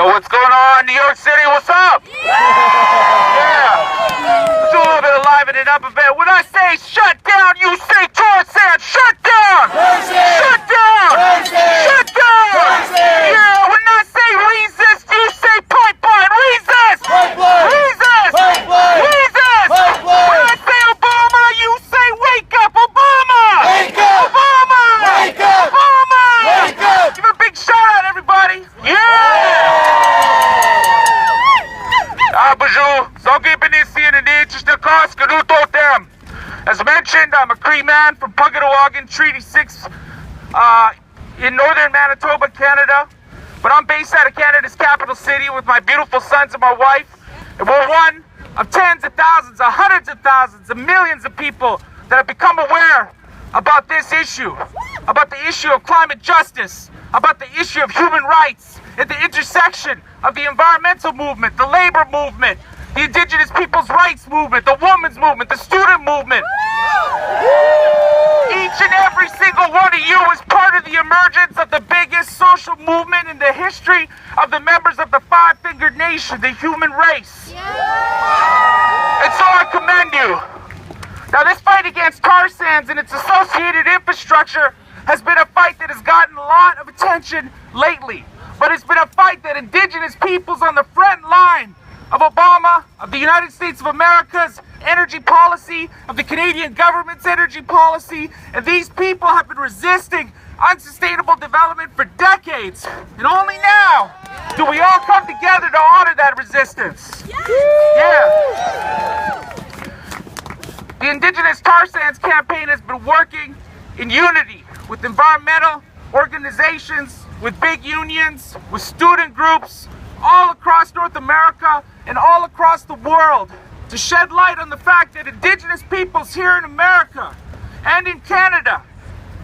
Yo, what's going on, New York City? What's up? Yeah. Let's do a little bit of liven it up a bit. When I say shut down, you say tarsands. Shut down. Shut down. Shut down. Yeah. When I say resist, you say pipeline. Resist. Resist. Resist. When I say Obama, you say wake up. Obama. Wake up. Obama. Wake up. Obama. Wake up. Give a big shout out, everybody. Yeah. Bonjour. As mentioned, I'm a Cree man from Pugatawagan, Treaty 6 in northern Manitoba, Canada. But I'm based out of Canada's capital city with my beautiful sons and my wife. And we're one of tens of thousands, of hundreds of thousands, of millions of people that have become aware about this issue, about the issue of climate justice, about the issue of human rights at the intersection of the environmental movement, the labor movement, the indigenous people's rights movement, the women's movement, the student movement. Each and every single one of you is part of the emergence of the biggest social movement in the history of the members of the Five-Fingered Nation, the human race. And so I commend you. Now, this fight against tar sands and its associated infrastructure has been a fight that has gotten a lot of attention lately. But it's been a fight that indigenous peoples on the front line of Obama, of the United States of America's energy policy, of the Canadian government's energy policy, and these people have been resisting unsustainable development for decades. And only now do we all come together to honor that resistance. Yeah. The Indigenous Tar Sands campaign has been working in unity with environmental organizations, with big unions, with student groups, all across North America and all across the world to shed light on the fact that indigenous peoples here in America and in Canada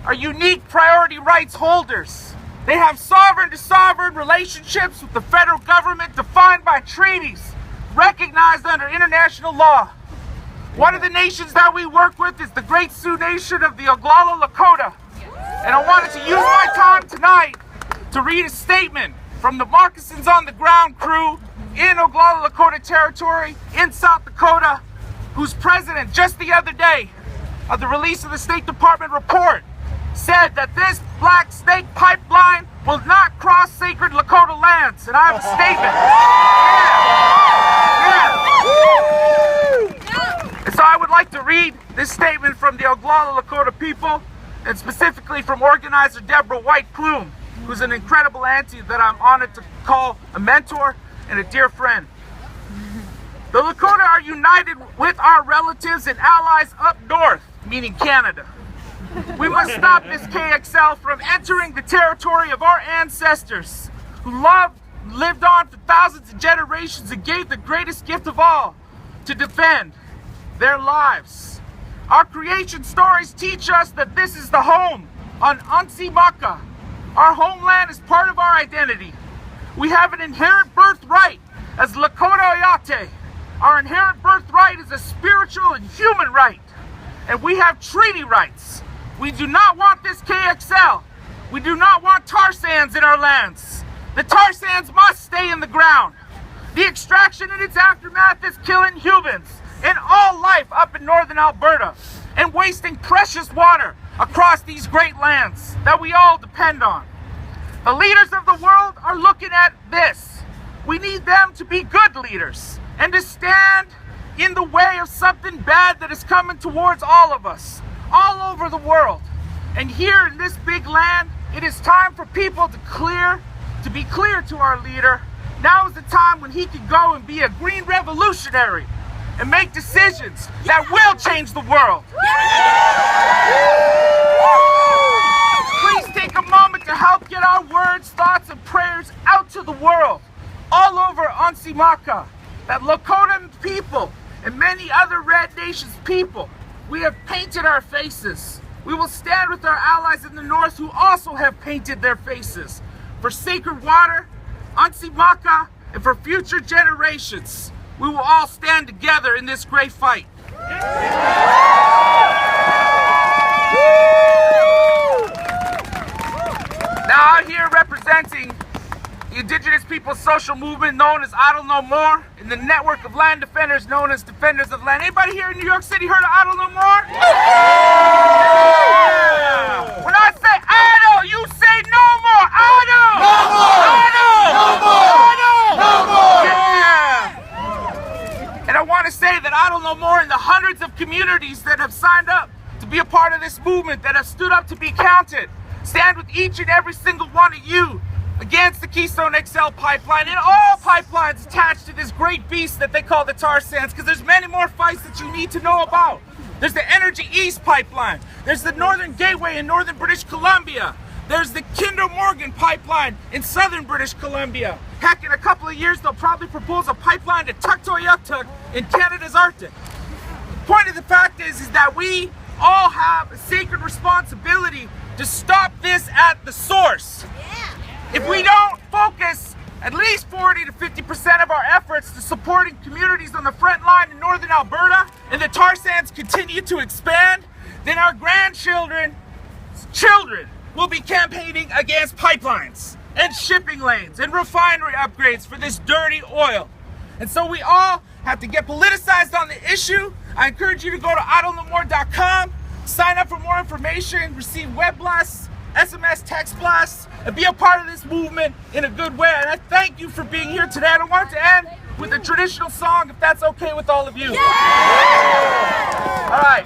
are unique priority rights holders. They have sovereign to sovereign relationships with the federal government defined by treaties recognized under international law. One of the nations that we work with is the Great Sioux Nation of the Oglala Lakota. And I wanted to use my time tonight to read a statement from the Moccasins on the Ground crew in Oglala Lakota territory in South Dakota, whose president just the other day of the release of the State Department report said that this Black Snake pipeline will not cross sacred Lakota lands. And I have a statement. And so I would like to read this statement from the Oglala Lakota people, and specifically from organizer Deborah White-Plume, who's an incredible auntie that I'm honored to call a mentor and a dear friend. The Lakota are united with our relatives and allies up north, meaning Canada. We must stop this KXL from entering the territory of our ancestors who lived on for thousands of generations and gave the greatest gift of all, to defend their lives. Our creation stories teach us that this is the home on Unci Maka. Our homeland is part of our identity. We have an inherent birthright as Lakota Oyate. Our inherent birthright is a spiritual and human right. And we have treaty rights. We do not want this KXL. We do not want tar sands in our lands. The tar sands must stay in the ground. The extraction and its aftermath is killing humans and all life up in northern Alberta and wasting precious water across these great lands that we all depend on. The leaders of the world are looking at this. We need them to be good leaders and to stand in the way of something bad that is coming towards all of us, all over the world. And here in this big land, it is time for people to be clear to our leader. Now is the time when he can go and be a green revolutionary and make decisions that will change the world. Please take a moment to help get our words, thoughts, and prayers out to the world, all over Unci Maka, that Lakota people and many other Red Nations people, we have painted our faces. We will stand with our allies in the north who also have painted their faces for sacred water, Unci Maka, and for future generations. We will all stand together in this great fight. Now I'm here representing the the indigenous people's social movement known as Idle No More, and the network of land defenders known as Defenders of Land. Anybody here in New York City heard of Idle No More? Yeah. When I say idle, you say no more. Idle! No more! Idle! No more! Idle! No more! Yeah. And I want to say that Idle No More and the hundreds of communities that have signed up to be a part of this movement, that have stood up to be counted, stand with each and every single one of you against the KeystoneXL pipeline and all pipelines attached to this great beast that they call the tar sands, because there's many more fights that you need to know about. There's the Energy East pipeline. There's the Northern Gateway in northern British Columbia. There's the Kinder Morgan pipeline in southern British Columbia. Heck, in a couple of years, they'll probably propose a pipeline to Tuktoyaktuk in Canada's Arctic. The point of the fact is that we all have a sacred responsibility to stop this at the source. If we don't focus at least 40 to 50% of our efforts to supporting communities on the front line in northern Alberta, and the tar sands continue to expand, then our grandchildren's children will be campaigning against pipelines and shipping lanes and refinery upgrades for this dirty oil. And so we all have to get politicized on the issue. I encourage you to go to idlenomore.com, sign up for more information, receive web blasts, SMS text blasts, and be a part of this movement in a good way. And I thank you for being here today. And I want to end with a traditional song, if that's okay with all of you. Yeah! All right.